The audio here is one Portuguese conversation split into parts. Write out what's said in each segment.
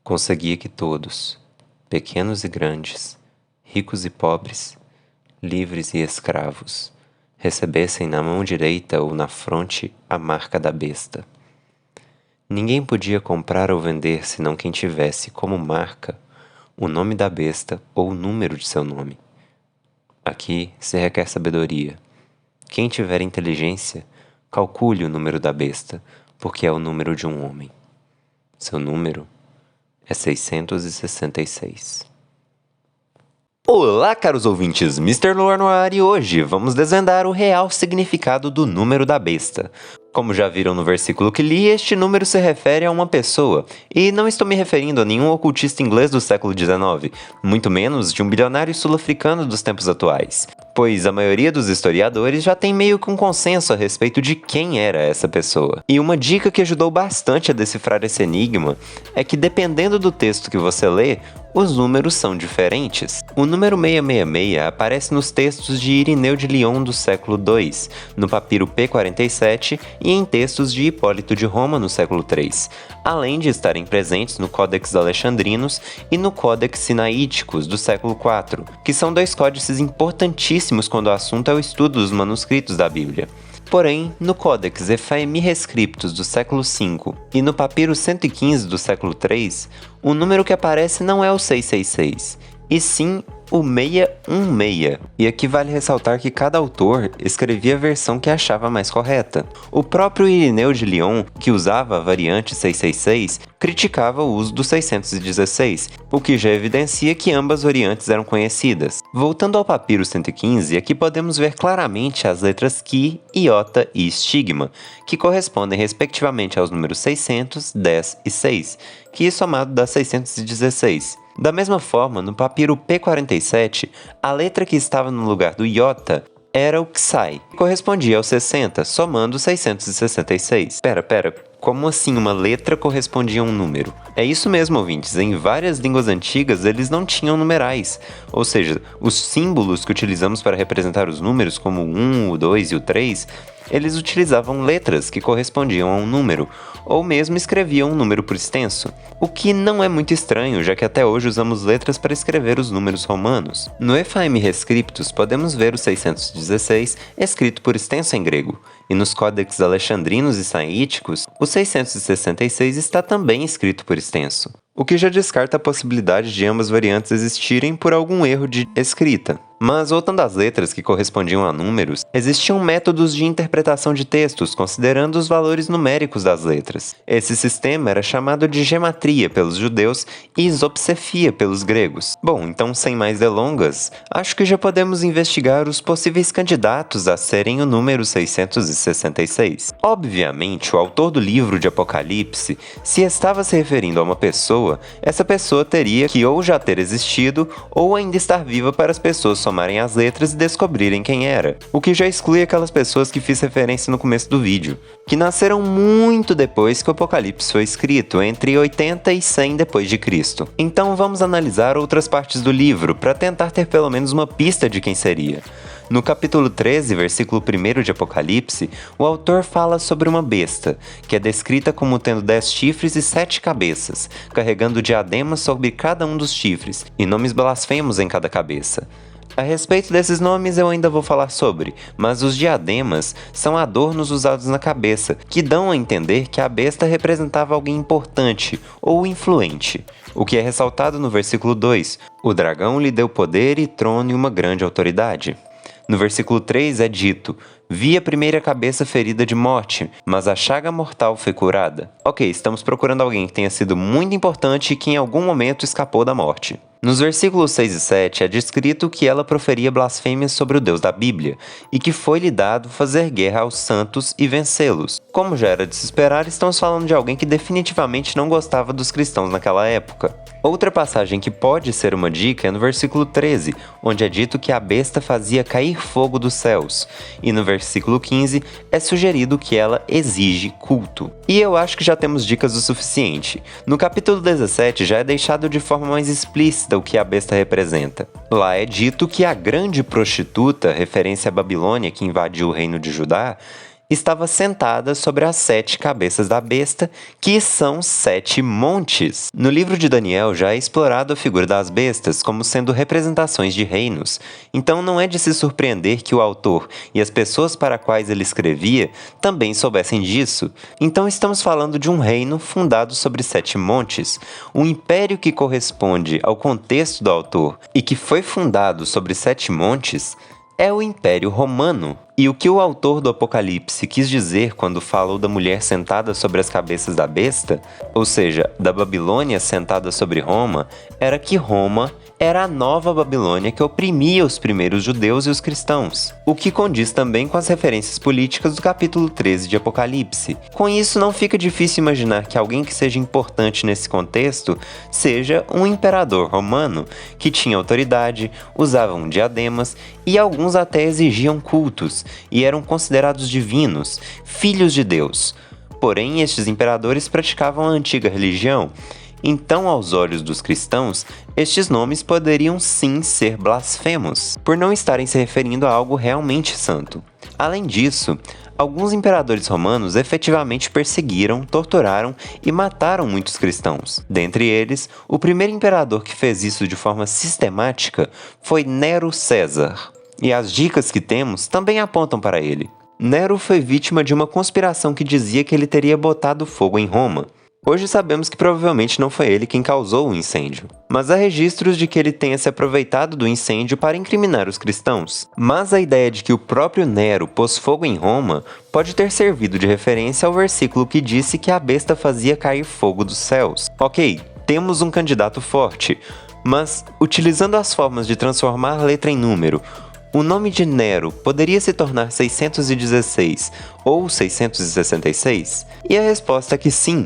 conseguia que todos, pequenos e grandes, ricos e pobres, livres e escravos, recebessem na mão direita ou na fronte a marca da besta. Ninguém podia comprar ou vender senão quem tivesse como marca o nome da besta ou o número de seu nome. Aqui se requer sabedoria. Quem tiver inteligência, calcule o número da besta, porque é o número de um homem. Seu número é 666. Olá, caros ouvintes, Mr. Lore no ar, e hoje vamos desvendar o real significado do número da besta. Como já viram no versículo que li, este número se refere a uma pessoa, e não estou me referindo a nenhum ocultista inglês do século XIX, muito menos de um bilionário sul-africano dos tempos atuais, pois a maioria dos historiadores já tem meio que um consenso a respeito de quem era essa pessoa. E uma dica que ajudou bastante a decifrar esse enigma é que, dependendo do texto que você lê, os números são diferentes. O número 666 aparece nos textos de Irineu de Lyon do século II, no papiro P47 e em textos de Hipólito de Roma no século III, além de estarem presentes no Codex Alexandrinus e no Codex Sinaíticus do século IV, que são dois códices importantíssimos quando o assunto é o estudo dos manuscritos da Bíblia. Porém, no Codex Ephaemi Rescriptus do século V e no papiro 115 do século III, o número que aparece não é o 666, e sim o 616. E aqui vale ressaltar que cada autor escrevia a versão que achava mais correta. O próprio Irineu de Lyon, que usava a variante 666, criticava o uso do 616, o que já evidencia que ambas variantes eram conhecidas. Voltando ao papiro 115, aqui podemos ver claramente as letras Ki, Iota e Estigma, que correspondem respectivamente aos números 600, 10 e 6, que somado dá 616. Da mesma forma, no papiro P47, a letra que estava no lugar do iota era o Xai, que correspondia aos 60, somando 666. Pera, como assim uma letra correspondia a um número? É isso mesmo, ouvintes, em várias línguas antigas eles não tinham numerais, ou seja, os símbolos que utilizamos para representar os números, como o 1, o 2 e o 3, eles utilizavam letras que correspondiam a um número, ou mesmo escreviam um número por extenso, o que não é muito estranho, já que até hoje usamos letras para escrever os números romanos. No Ephaemi Rescriptus podemos ver o 616 escrito por extenso em grego, e nos códex alexandrinos e saíticos, o 666 está também escrito por extenso, o que já descarta a possibilidade de ambas variantes existirem por algum erro de escrita. Mas voltando às letras que correspondiam a números, existiam métodos de interpretação de textos considerando os valores numéricos das letras. Esse sistema era chamado de gematria pelos judeus e isopsefia pelos gregos. Bom, então sem mais delongas, acho que já podemos investigar os possíveis candidatos a serem o número 666. Obviamente, o autor do livro de Apocalipse, se estava se referindo a uma pessoa, essa pessoa teria que ou já ter existido ou ainda estar viva para as pessoas somarem as letras e descobrirem quem era, o que já exclui aquelas pessoas que fiz referência no começo do vídeo, que nasceram muito depois que o Apocalipse foi escrito, entre 80 e 100 depois de Cristo. Então vamos analisar outras partes do livro para tentar ter pelo menos uma pista de quem seria. No capítulo 13, versículo 1 de Apocalipse, o autor fala sobre uma besta, que é descrita como tendo 10 chifres e 7 cabeças, carregando diademas sobre cada um dos chifres, e nomes blasfemos em cada cabeça. A respeito desses nomes eu ainda vou falar sobre, mas os diademas são adornos usados na cabeça, que dão a entender que a besta representava alguém importante ou influente. O que é ressaltado no versículo 2, o dragão lhe deu poder e trono e uma grande autoridade. No versículo 3 é dito, vi a primeira cabeça ferida de morte, mas a chaga mortal foi curada. Ok, estamos procurando alguém que tenha sido muito importante e que em algum momento escapou da morte. Nos versículos 6 e 7 é descrito que ela proferia blasfêmias sobre o Deus da Bíblia, e que foi-lhe dado fazer guerra aos santos e vencê-los. Como já era de se esperar, estamos falando de alguém que definitivamente não gostava dos cristãos naquela época. Outra passagem que pode ser uma dica é no versículo 13, onde é dito que a besta fazia cair fogo dos céus, e no versículo 15 é sugerido que ela exige culto. E eu acho que já temos dicas o suficiente. No capítulo 17 já é deixado de forma mais explícita o que a besta representa. Lá é dito que a grande prostituta, referência à Babilônia que invadiu o reino de Judá, estava sentada sobre as 7 cabeças da besta, que são 7 montes. No livro de Daniel já é explorado a figura das bestas como sendo representações de reinos, então não é de se surpreender que o autor e as pessoas para quais ele escrevia também soubessem disso. Então estamos falando de um reino fundado sobre 7 montes, um império que corresponde ao contexto do autor e que foi fundado sobre 7 montes é o Império Romano. E o que o autor do Apocalipse quis dizer quando falou da mulher sentada sobre as cabeças da besta, ou seja, da Babilônia sentada sobre Roma, era que Roma era a nova Babilônia que oprimia os primeiros judeus e os cristãos, o que condiz também com as referências políticas do capítulo 13 de Apocalipse. Com isso, não fica difícil imaginar que alguém que seja importante nesse contexto seja um imperador romano, que tinha autoridade, usavam diademas e alguns até exigiam cultos, e eram considerados divinos, filhos de Deus. Porém, estes imperadores praticavam a antiga religião. Então, aos olhos dos cristãos, estes nomes poderiam sim ser blasfemos, por não estarem se referindo a algo realmente santo. Além disso, alguns imperadores romanos efetivamente perseguiram, torturaram e mataram muitos cristãos. Dentre eles, o primeiro imperador que fez isso de forma sistemática foi Nero César. E as dicas que temos também apontam para ele. Nero foi vítima de uma conspiração que dizia que ele teria botado fogo em Roma. Hoje sabemos que provavelmente não foi ele quem causou o incêndio, mas há registros de que ele tenha se aproveitado do incêndio para incriminar os cristãos. Mas a ideia de que o próprio Nero pôs fogo em Roma pode ter servido de referência ao versículo que disse que a besta fazia cair fogo dos céus. Ok, temos um candidato forte, mas utilizando as formas de transformar letra em número, o nome de Nero poderia se tornar 616 ou 666? E a resposta é que sim,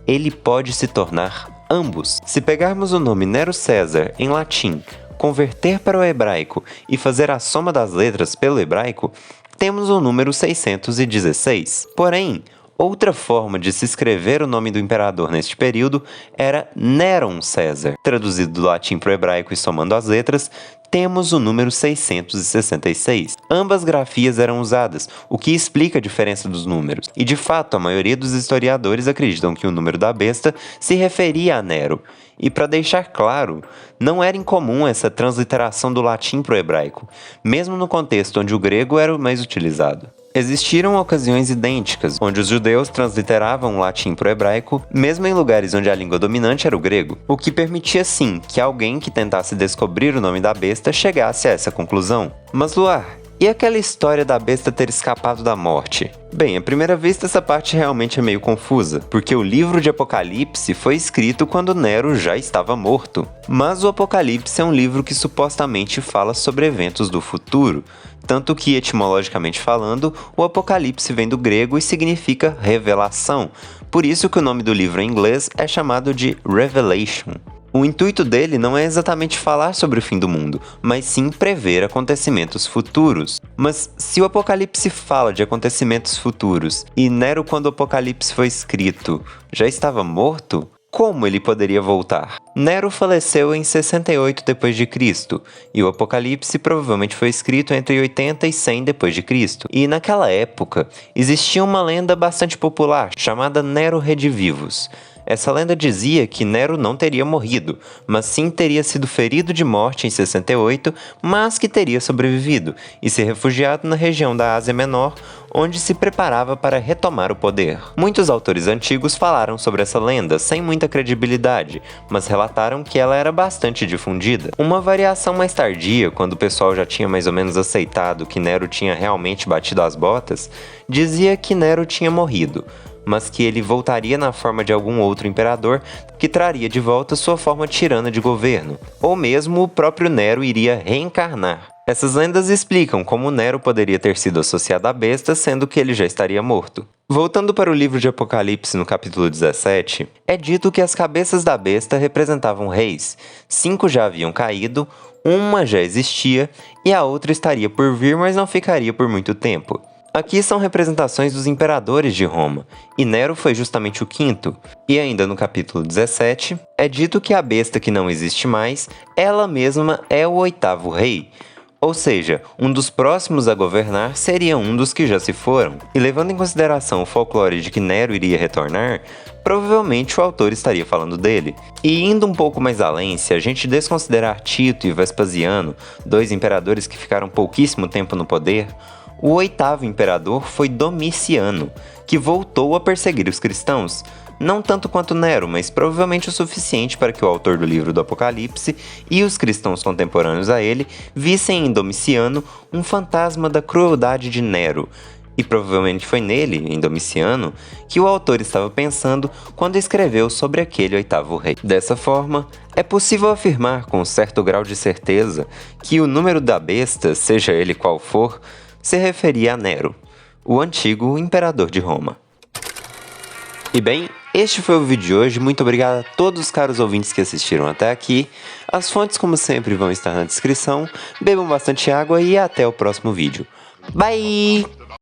ele pode se tornar ambos. Se pegarmos o nome Nero César em latim, converter para o hebraico e fazer a soma das letras pelo hebraico, temos o número 616. Porém, outra forma de se escrever o nome do imperador neste período era Néron César. Traduzido do latim para o hebraico e somando as letras, temos o número 666. Ambas grafias eram usadas, o que explica a diferença dos números. E de fato, a maioria dos historiadores acreditam que o número da besta se referia a Nero. E para deixar claro, não era incomum essa transliteração do latim para o hebraico, mesmo no contexto onde o grego era o mais utilizado. Existiram ocasiões idênticas, onde os judeus transliteravam o latim para o hebraico, mesmo em lugares onde a língua dominante era o grego, o que permitia sim que alguém que tentasse descobrir o nome da besta chegasse a essa conclusão. Mas Luar, e aquela história da besta ter escapado da morte? Bem, à primeira vista essa parte realmente é meio confusa, porque o livro de Apocalipse foi escrito quando Nero já estava morto. Mas o Apocalipse é um livro que supostamente fala sobre eventos do futuro, tanto que, etimologicamente falando, o Apocalipse vem do grego e significa revelação, por isso que o nome do livro em inglês é chamado de Revelation. O intuito dele não é exatamente falar sobre o fim do mundo, mas sim prever acontecimentos futuros. Mas se o Apocalipse fala de acontecimentos futuros e Nero, quando o Apocalipse foi escrito, já estava morto, como ele poderia voltar? Nero faleceu em 68 d.C. e o Apocalipse provavelmente foi escrito entre 80 e 100 d.C. E naquela época existia uma lenda bastante popular chamada Nero Redivivus. Essa lenda dizia que Nero não teria morrido, mas sim teria sido ferido de morte em 68, mas que teria sobrevivido e se refugiado na região da Ásia Menor, onde se preparava para retomar o poder. Muitos autores antigos falaram sobre essa lenda sem muita credibilidade, mas relataram que ela era bastante difundida. Uma variação mais tardia, quando o pessoal já tinha mais ou menos aceitado que Nero tinha realmente batido as botas, dizia que Nero tinha morrido, mas que ele voltaria na forma de algum outro imperador que traria de volta sua forma tirana de governo, ou mesmo o próprio Nero iria reencarnar. Essas lendas explicam como Nero poderia ter sido associado à besta, sendo que ele já estaria morto. Voltando para o livro de Apocalipse, no capítulo 17, é dito que as cabeças da besta representavam reis. 5 já haviam caído, uma já existia e a outra estaria por vir, mas não ficaria por muito tempo. Aqui são representações dos imperadores de Roma, e Nero foi justamente o 5º. E ainda no capítulo 17, é dito que a besta que não existe mais, ela mesma é o 8º rei. Ou seja, um dos próximos a governar seria um dos que já se foram. E levando em consideração o folclore de que Nero iria retornar, provavelmente o autor estaria falando dele. E indo um pouco mais além, se a gente desconsiderar Tito e Vespasiano, dois imperadores que ficaram pouquíssimo tempo no poder, o oitavo imperador foi Domiciano, que voltou a perseguir os cristãos, não tanto quanto Nero, mas provavelmente o suficiente para que o autor do livro do Apocalipse e os cristãos contemporâneos a ele vissem em Domiciano um fantasma da crueldade de Nero. E provavelmente foi nele, em Domiciano, que o autor estava pensando quando escreveu sobre aquele oitavo rei. Dessa forma, é possível afirmar com certo grau de certeza que o número da besta, seja ele qual for, se referia a Nero, o antigo imperador de Roma. E bem, este foi o vídeo de hoje, muito obrigado a todos os caros ouvintes que assistiram até aqui. As fontes, como sempre, vão estar na descrição. Bebam bastante água e até o próximo vídeo. Bye!